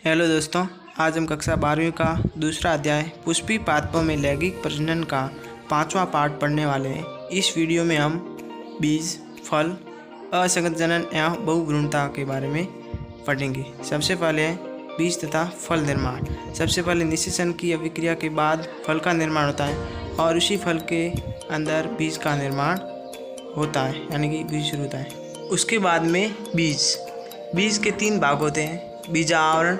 Hello दोस्तों, आज हम कक्षा 12वीं का दूसरा अध्याय पुष्पी पादपों में लैंगिक प्रजनन का 5वां पार्ट पढ़ने वाले हैं। इस वीडियो में हम बीज, फल, असंगत जनन एवं बहुभ्रूणता के बारे में पढ़ेंगे। सबसे पहले है बीज तथा फल निर्माण। सबसे पहले निषेचन की अभिक्रिया के बाद फल का निर्माण होता है और उसी फल के अंदर बीज का निर्माण होता है, यानी कि बीज शुरू होता है। उसके बाद में बीज के 3 भाग होते हैं: बीजावरण,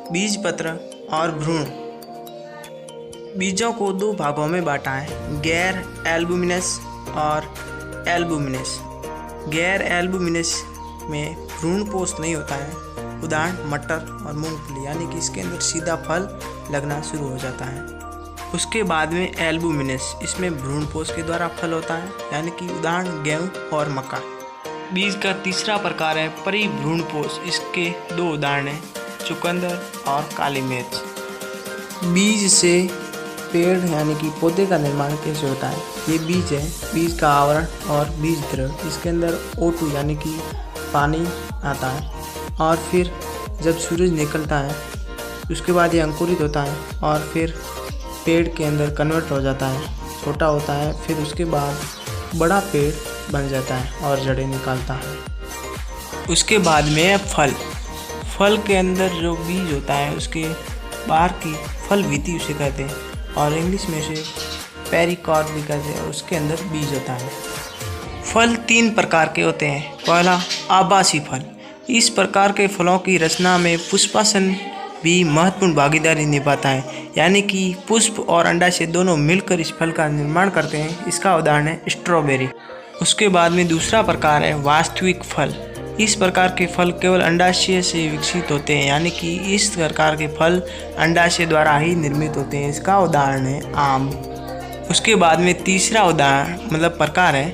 बीजपत्र और भ्रूण। बीजों को 2 भागों में बांटा है, गैर एल्बुमिनस और एल्बुमिनस। गैर एल्बुमिनस में भ्रूण पोष नहीं होता है, उदाहरण मटर और मूंगफली, यानी कि इसके अंदर सीधा फल लगना शुरू हो जाता है। उसके बाद में एल्बुमिनस, इसमें भ्रूण पोष के द्वारा फल होता है, यानी कि उदाहरण गेहूँ और मक्का। बीज का तीसरा प्रकार है परिभ्रूण पोष। इसके 2 उदाहरण हैं, चुकंदर और काली मिर्च। बीज से पेड़ यानी कि पौधे का निर्माण कैसे होता है? ये बीज है, बीज का आवरण और बीज द्रव, इसके अंदर O2 यानी कि पानी आता है और फिर जब सूरज निकलता है उसके बाद ये अंकुरित होता है और फिर पेड़ के अंदर कन्वर्ट हो जाता है, छोटा होता है, फिर उसके बाद बड़ा पेड़ बन जाता है और जड़ें निकालता है। उसके बाद में है फल के अंदर जो बीज होता है उसके बाहर की फल वीति उसे कहते हैं और इंग्लिश में उसे पेरिकार्ड भी कहते हैं और उसके अंदर बीज होता है। फल 3 प्रकार के होते हैं। पहला आभासी फल। इस प्रकार के फलों की रचना में पुष्पासन भी महत्वपूर्ण भागीदारी निभाता है, यानी कि पुष्प और अंडाशय दोनों मिलकर इस फल का निर्माण करते हैं। इसका उदाहरण है स्ट्रॉबेरी। उसके बाद में दूसरा प्रकार है वास्तविक फल। इस प्रकार के फल केवल अंडाशय से विकसित होते हैं, यानी कि इस प्रकार के फल अंडाशय द्वारा ही निर्मित होते हैं। इसका उदाहरण है आम। उसके बाद में तीसरा उदाहरण प्रकार है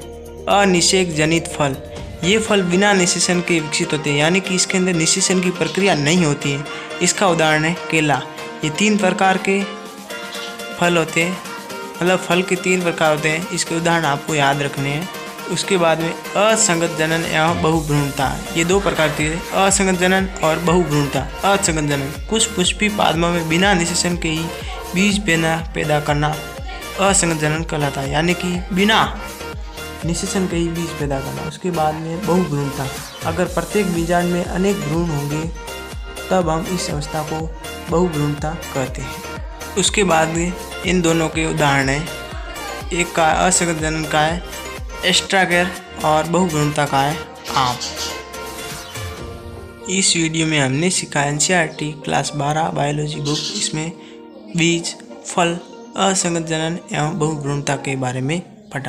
अनिषेक जनित फल। ये फल बिना निषेचन के विकसित होते हैं, यानी कि इसके अंदर निषेचन की प्रक्रिया नहीं होती है। इसका उदाहरण है केला। ये 3 प्रकार के फल होते हैं, फल के 3 प्रकार होते हैं। इसके उदाहरण आपको याद रखने हैं। उसके बाद में असंगत जनन एवं बहुभ्रूणता। ये 2 प्रकार की है, असंगत जनन और बहुभ्रूणता। असंगत जनन कुछ पुष्पी पादपों में बिना निषेचन के ही बीज पैदा करना असंगत जनन कहलाता है, यानी कि बिना निषेचन के ही बीज पैदा करना। उसके बाद में बहुभ्रूणता। अगर प्रत्येक बीजांड में अनेक भ्रूण होंगे तब हम इस अवस्था को बहुभ्रूणता कहते हैं। उसके बाद में इन दोनों के उदाहरण हैं, एक का असंगत जनन का है एस्ट्रागर और बहुभ्रूणता का है आम। इस वीडियो में हमने सीखा NCERT क्लास 12 बायोलॉजी बुक। इसमें बीज, फल, असंगत जनन एवं बहुभ्रूणता के बारे में